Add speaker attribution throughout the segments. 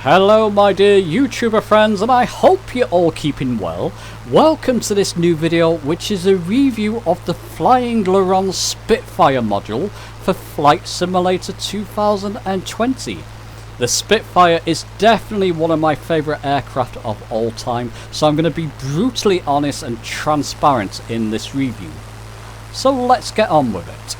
Speaker 1: Hello my dear YouTuber friends, and I hope you're all keeping well. Welcome to this new video, which is a review of the Flying Laurent Spitfire module for Flight Simulator 2020. The Spitfire is definitely one of my favourite aircraft of all time, so I'm going to be brutally honest and transparent in this review. So let's get on with it.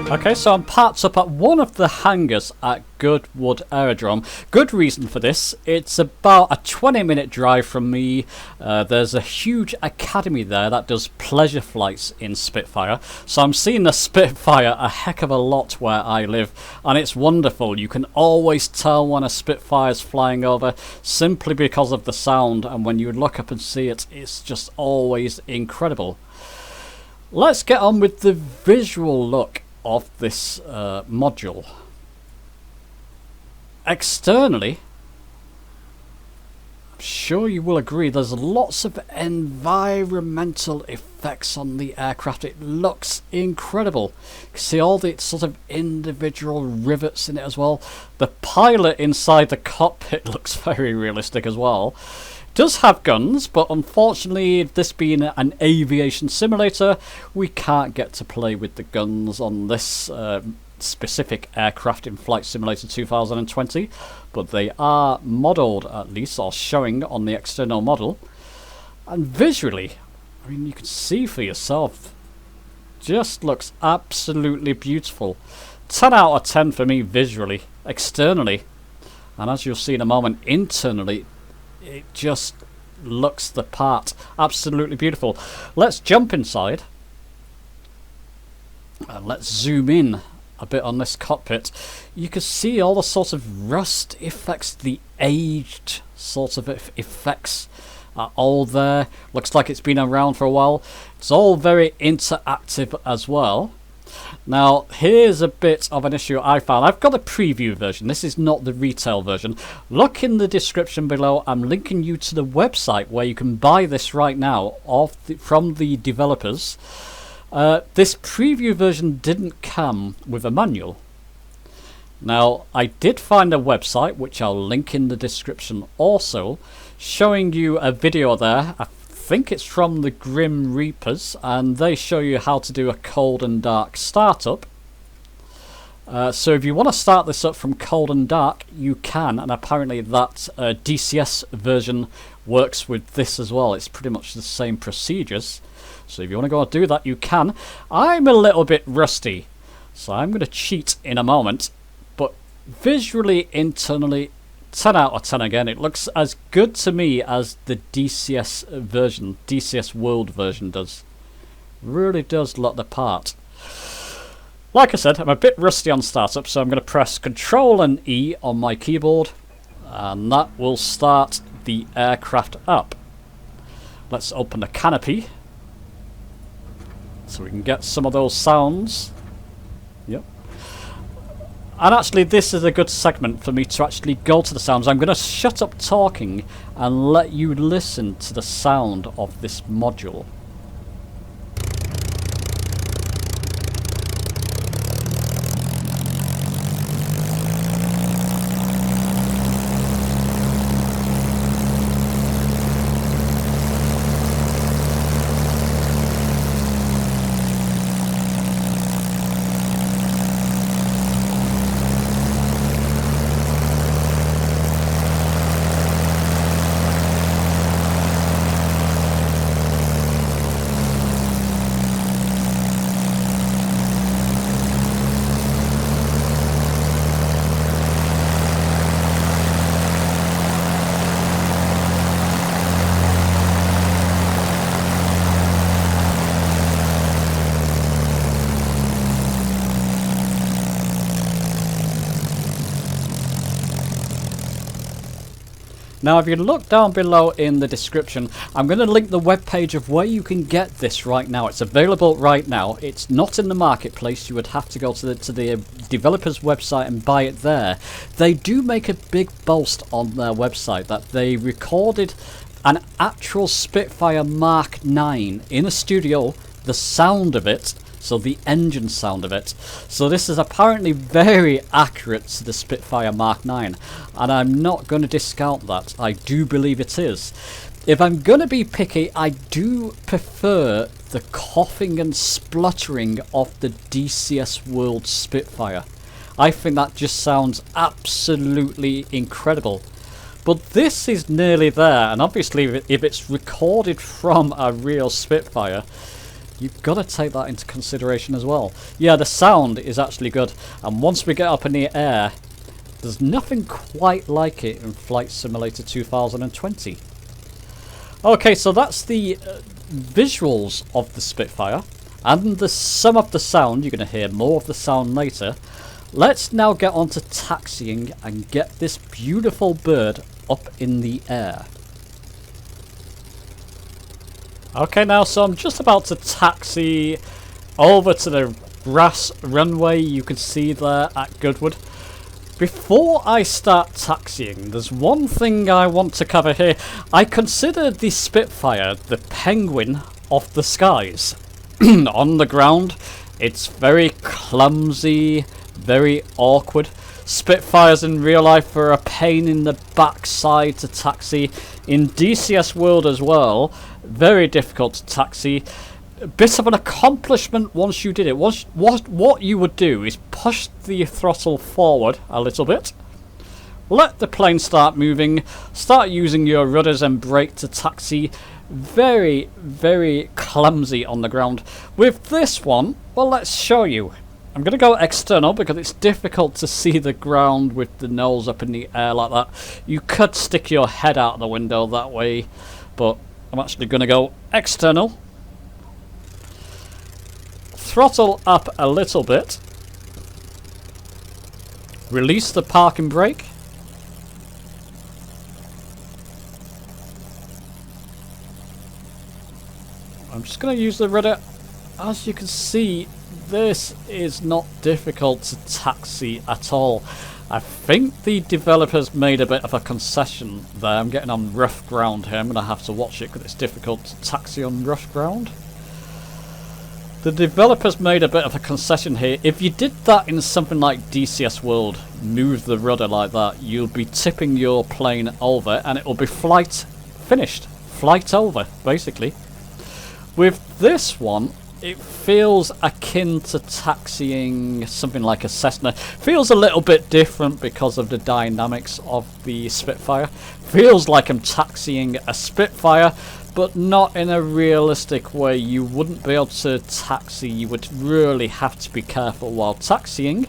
Speaker 1: Okay, so I'm parked up at one of the hangars at Goodwood Aerodrome. Good reason for this, it's about a 20-minute drive from me. There's a huge academy there that does pleasure flights in Spitfire. So I'm seeing the Spitfire a heck of a lot where I live, and it's wonderful. You can always tell when a Spitfire's flying over simply because of the sound, and when you look up and see it, it's just always incredible. Let's get on with the visual look of this module. Externally, I'm sure you will agree, there's lots of environmental effects on the aircraft. It looks incredible. You can see all the sort of individual rivets in it as well. The pilot inside the cockpit looks very realistic as well. Does have guns, but unfortunately, this being an aviation simulator, we can't get to play with the guns on this specific aircraft in Flight Simulator 2020, but they are modelled at least, or showing on the external model. And visually, I mean, you can see for yourself, just looks absolutely beautiful. 10 out of 10 for me visually, externally, and as you'll see in a moment, internally, it just looks the part. Absolutely beautiful. Let's jump inside and let's zoom in a bit on this cockpit. You can see all the sort of rust effects, the aged sort of effects are all there. Looks like it's been around for a while. It's all very interactive as well. Now, here's a bit of an issue I found. I've got a preview version. This is not the retail version. Look in the description below. I'm linking you to the website where you can buy this right now from the developers. This preview version didn't come with a manual. Now, I did find a website, which I'll link in the description also, showing you a video there. I think it's from the Grim Reapers, and they show you how to do a cold and dark startup. So if you want to start this up from cold and dark, you can, and apparently that DCS version works with this as well. It's pretty much the same procedures. So if you want to go and do that, you can. I'm a little bit rusty, so I'm going to cheat in a moment. But visually, internally, 10 out of 10 again. It looks as good to me as the DCS version, DCS World version does. Really does look the part. Like I said, I'm a bit rusty on startup, so I'm going to press Control and E on my keyboard, and that will start the aircraft up. Let's open the canopy so we can get some of those sounds. Yep. And actually, this is a good segment for me to actually go to the sounds. I'm going to shut up talking and let you listen to the sound of this module. Now, if you look down below in the description, I'm going to link the webpage of where you can get this right now. It's available right now. It's not in the marketplace. You would have to go to the developer's website and buy it there. They do make a big boast on their website that they recorded an actual Spitfire Mark 9 in a studio, the sound of it, so the engine sound of it. So this is apparently very accurate to the Spitfire Mark 9, and I'm not going to discount that. I do believe it is. If I'm going to be picky, I do prefer the coughing and spluttering of the DCS World Spitfire. I think that just sounds absolutely incredible. But this is nearly there, and obviously if it's recorded from a real Spitfire, you've got to take that into consideration as well. Yeah, the sound is actually good, and once we get up in the air, there's nothing quite like it in Flight Simulator 2020. Okay, so that's the visuals of the Spitfire, and some of the sound. You're going to hear more of the sound later. Let's now get on to taxiing and get this beautiful bird up in the air. Okay, now, so I'm just about to taxi over to the grass runway you can see there at Goodwood. Before I start taxiing, there's one thing I want to cover here. I consider the Spitfire the penguin of the skies. On the ground, it's very clumsy, very awkward. Spitfires in real life are a pain in the backside to taxi. In DCS World as well, very difficult to taxi. A bit of an accomplishment once you did it. What you would do is push the throttle forward a little bit, let the plane start moving, start using your rudders and brake to taxi. Very, very clumsy on the ground. With this one, well, let's show you. I'm going to go external because it's difficult to see the ground with the nose up in the air like that. You could stick your head out the window that way, but I'm actually going to go external. Throttle up a little bit. Release the parking brake. I'm just going to use the rudder. As you can see, this is not difficult to taxi at all. I think the developers made a bit of a concession there. I'm getting on rough ground here. I'm going to have to watch it because it's difficult to taxi on rough ground. The developers made a bit of a concession here. If you did that in something like DCS World, move the rudder like that, you'll be tipping your plane over and it will be flight finished. Flight over, basically. With this one, it feels akin to taxiing something like a Cessna. Feels a little bit different because of the dynamics of the Spitfire. Feels like I'm taxiing a Spitfire, but not in a realistic way. You wouldn't be able to taxi. You would really have to be careful while taxiing.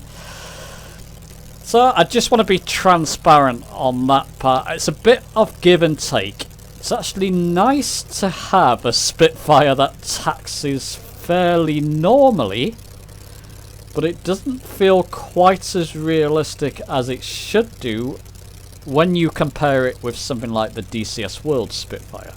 Speaker 1: So I just want to be transparent on that part. It's a bit of give and take. It's actually nice to have a Spitfire that taxis fairly normally, but it doesn't feel quite as realistic as it should do when you compare it with something like the DCS World Spitfire.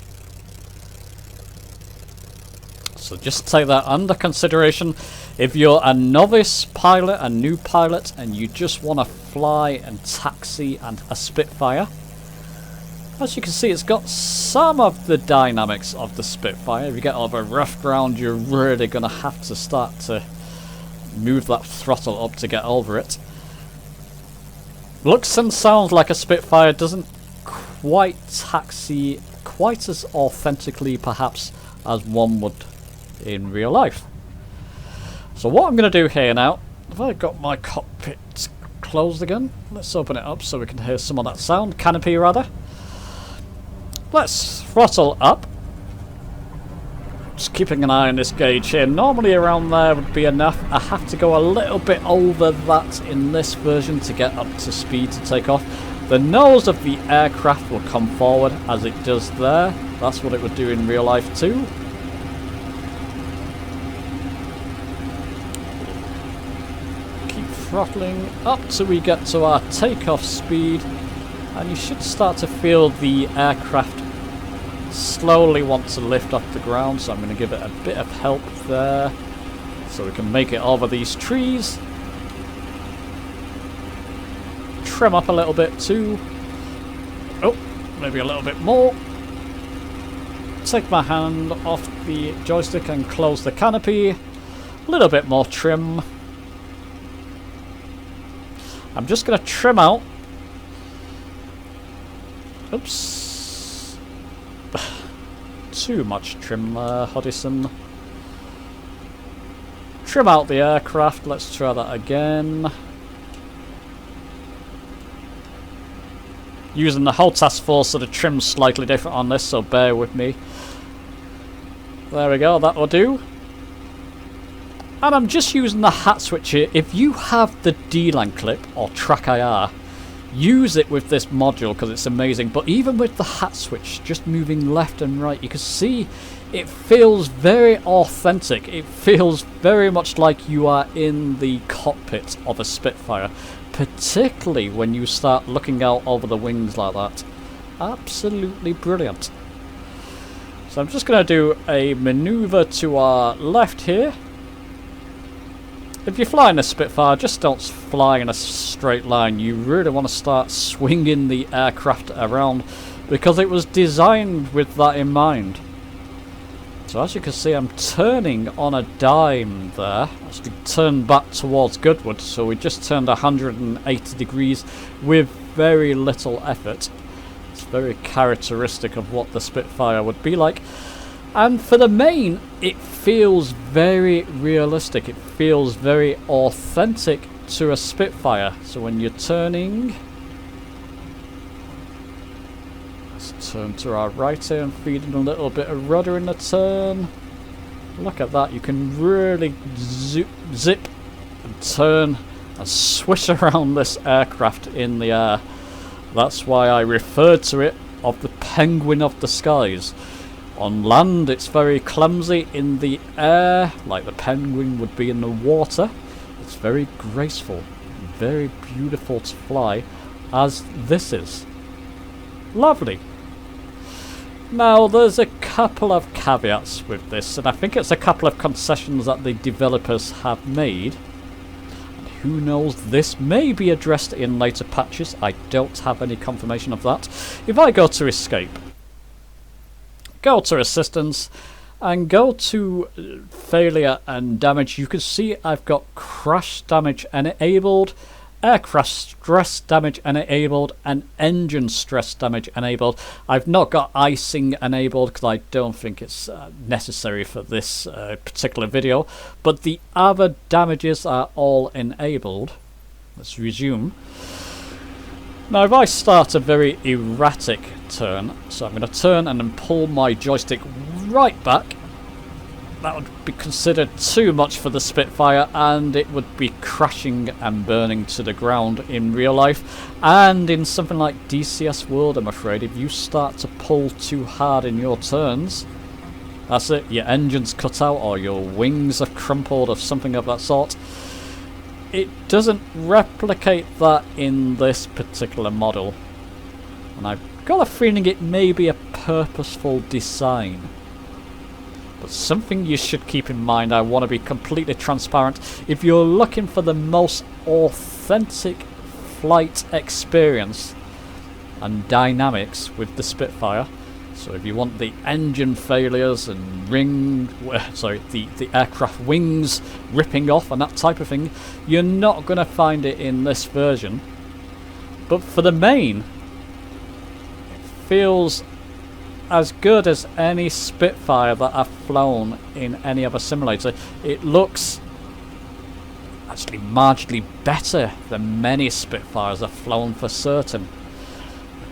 Speaker 1: So just take that under consideration. If you're a novice pilot, a new pilot, and you just want to fly and taxi and a Spitfire, as you can see, it's got some of the dynamics of the Spitfire. If you get over rough ground, you're really going to have to start to move that throttle up to get over it. Looks and sounds like a Spitfire, doesn't quite taxi quite as authentically perhaps as one would in real life. So what I'm going to do here now, have I got my cockpit closed again? Let's open it up so we can hear some of that sound, canopy rather. Let's throttle up. Just keeping an eye on this gauge here. Normally around there would be enough. I have to go a little bit over that in this version to get up to speed to take off. The nose of the aircraft will come forward as it does there. That's what it would do in real life too. Keep throttling up till we get to our takeoff speed. And you should start to feel the aircraft slowly want to lift off the ground, so I'm going to give it a bit of help there so we can make it over these trees. Trim up a little bit too. Oh, maybe a little bit more. Take my hand off the joystick and close the canopy. A little bit more trim. I'm just going to trim out. Oops. Too much trim there, Hodison. Trim out the aircraft. Let's try that again. Using the whole task force, so the trim's slightly different on this, so bear with me. There we go, that will do. And I'm just using the hat switch here. If you have the D-Line clip or Track IR, use it with this module because it's amazing. But even with the hat switch, just moving left and right, you can see it feels very authentic. It feels very much like you are in the cockpit of a Spitfire, particularly when you start looking out over the wings like that. Absolutely brilliant. So I'm just going to do a maneuver to our left here. If you're flying a Spitfire, just don't fly in a straight line. You really want to start swinging the aircraft around because it was designed with that in mind. So as you can see, I'm turning on a dime there. Actually turned back towards Goodwood, so we just turned 180 degrees with very little effort. It's very characteristic of what the Spitfire would be like. And for the main, it feels very realistic. It feels very authentic to a Spitfire. So when you're turning, let's turn to our right here and feed in a little bit of rudder in the turn. Look at that. You can really zip and turn and swish around this aircraft in the air. That's why I referred to it of the penguin of the skies. On land, it's very clumsy. In the air, like the penguin would be in the water, it's very graceful, very beautiful to fly, as this is. Lovely. Now, there's a couple of caveats with this, and I think it's a couple of concessions that the developers have made. And who knows, this may be addressed in later patches. I don't have any confirmation of that. If I go to escape, go to assistance and go to failure and damage, you can see I've got crash damage enabled, aircraft stress damage enabled, and engine stress damage enabled. I've not got icing enabled because I don't think it's necessary for this particular video, but the other damages are all enabled. Let's resume. Now if I start a very erratic turn, so I'm going to turn and then pull my joystick right back, that would be considered too much for the Spitfire and it would be crashing and burning to the ground in real life. And in something like DCS World, I'm afraid, if you start to pull too hard in your turns, that's it, your engine's cut out or your wings are crumpled or something of that sort. It doesn't replicate that in this particular model, and I've got a feeling it may be a purposeful design, but something you should keep in mind. I want to be completely transparent. If you're looking for the most authentic flight experience and dynamics with the Spitfire, so if you want the engine failures and the aircraft wings ripping off and that type of thing, you're not going to find it in this version. But for the main, it feels as good as any Spitfire that I've flown in any other simulator. It looks actually marginally better than many Spitfires I've flown for certain.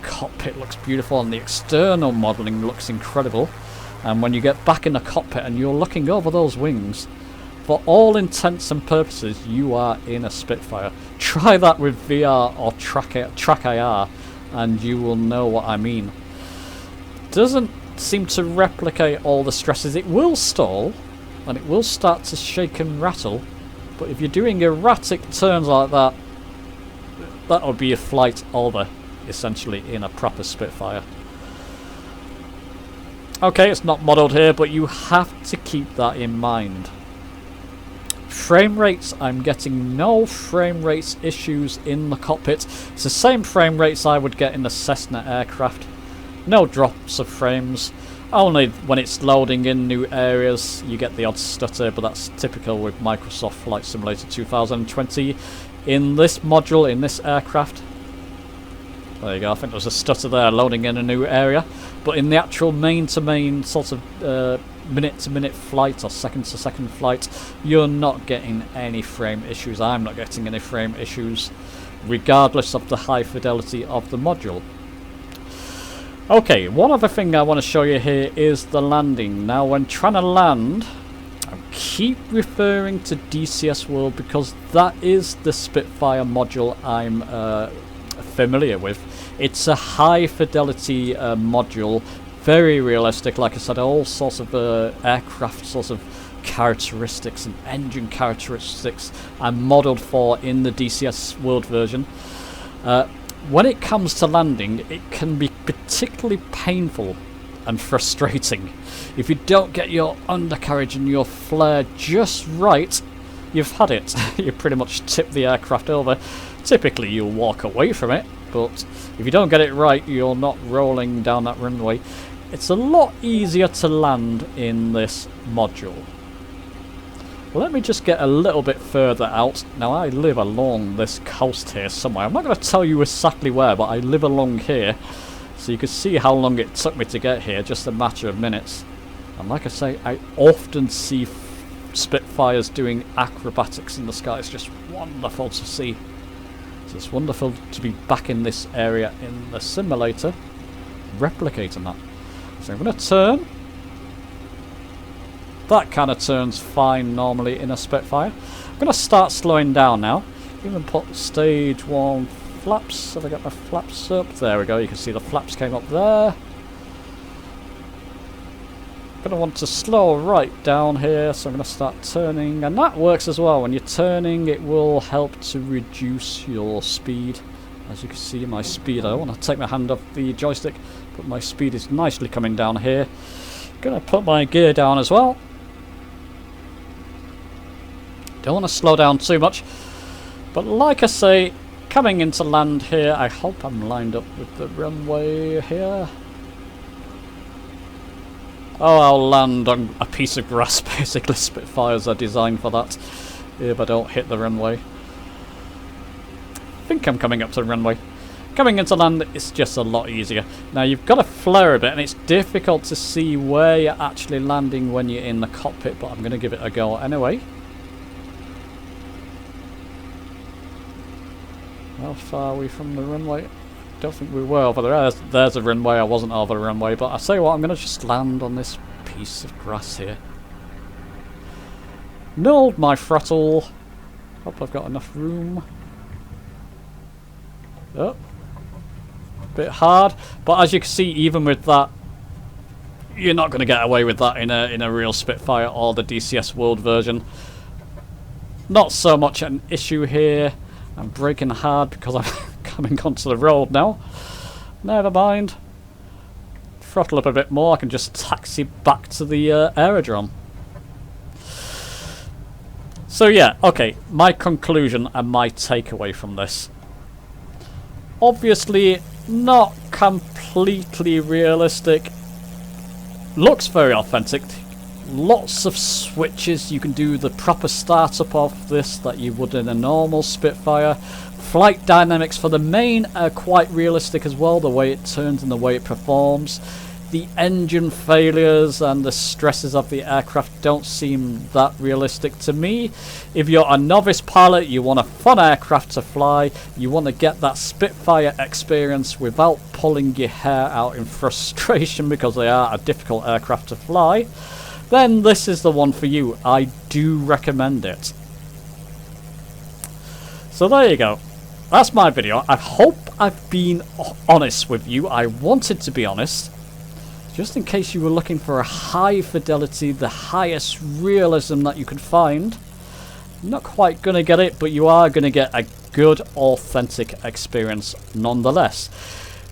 Speaker 1: Cockpit looks beautiful and the external modelling looks incredible, and when you get back in the cockpit and you're looking over those wings, for all intents and purposes you are in a Spitfire. Try that with VR or Track IR and you will know what I mean. Doesn't seem to replicate all the stresses. It will stall and it will start to shake and rattle, but if you're doing erratic turns like that, that would be a flight over. essentially in a proper Spitfire. Okay, it's not modelled here, but you have to keep that in mind. Frame rates, I'm getting no frame rates issues in the cockpit. It's the same frame rates I would get in the Cessna aircraft. No drops of frames. Only when it's loading in new areas you get the odd stutter, but that's typical with Microsoft Flight Simulator 2020. In this module, in this aircraft, there you go, I think there was a stutter there loading in a new area. But in the actual main-to-main sort of minute-to-minute flight or second-to-second flight, you're not getting any frame issues. I'm not getting any frame issues, regardless of the high fidelity of the module. Okay, one other thing I want to show you here is the landing. Now, when trying to land, I keep referring to DCS World because that is the Spitfire module I'm familiar with. It's a high fidelity module, very realistic. Like I said, all sorts of aircraft sorts of characteristics and engine characteristics are modelled for in the DCS World version. When it comes to landing, it can be particularly painful and frustrating. If you don't get your undercarriage and your flare just right, you've had it. You pretty much tip the aircraft over. Typically you'll walk away from it, but if you don't get it right, you're not rolling down that runway. It's a lot easier to land in this module. Let me just get a little bit further out. Now, I live along this coast here somewhere. I'm not going to tell you exactly where, but I live along here. So you can see how long it took me to get here, just a matter of minutes. And like I say, I often see Spitfires doing acrobatics in the sky. It's just wonderful to see. So it's wonderful to be back in this area in the simulator, replicating that. So I'm going to turn. That kind of turns fine normally in a Spitfire. I'm going to start slowing down now. Even put stage 1 flaps. Have I got my flaps up? There we go. You can see the flaps came up there. I'm going to want to slow right down here, so I'm going to start turning. And that works as well. When you're turning, it will help to reduce your speed. As you can see, my speed, I don't want to take my hand off the joystick, but my speed is nicely coming down here. Going to put my gear down as well. Don't want to slow down too much, but like I say, coming into land here, I hope I'm lined up with the runway here. Oh, I'll land on a piece of grass basically. Spitfires are designed for that, if I don't hit the runway. I think I'm coming up to the runway. Coming into land, it's just a lot easier. Now you've got to flare a bit, and it's difficult to see where you're actually landing when you're in the cockpit, but I'm going to give it a go anyway. How far are we from the runway? Don't think we were over there. There's a runway. I wasn't over the runway, but I say what, I'm going to just land on this piece of grass here. Nulled my throttle. Hope I've got enough room. Oh, bit hard, but as you can see, even with that, you're not going to get away with that in a real Spitfire or the DCS World version. Not so much an issue here. I'm braking hard because I'm coming onto the road now. Never mind. Throttle up a bit more, I can just taxi back to the aerodrome. So yeah, okay, my conclusion and my takeaway from this. Obviously, not completely realistic. Looks very authentic. Lots of switches. You can do the proper startup of this that you would in a normal Spitfire. Flight dynamics for the main are quite realistic as well, the way it turns and the way it performs. The engine failures and the stresses of the aircraft don't seem that realistic to me. If you're a novice pilot, you want a fun aircraft to fly, you want to get that Spitfire experience without pulling your hair out in frustration because they are a difficult aircraft to fly, then this is the one for you. I do recommend it. So there you go. That's my video. I hope I've been honest with you. I wanted to be honest. Just in case you were looking for a high fidelity, the highest realism that you could find. You're not quite going to get it, but you are going to get a good, authentic experience nonetheless.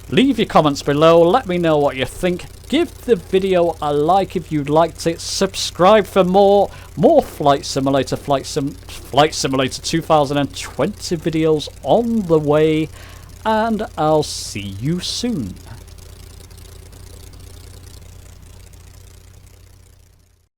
Speaker 1: Leave your comments below, let me know what you think. Give the video a like if you liked it. Subscribe for more Flight Simulator 2020 videos on the way. And I'll see you soon.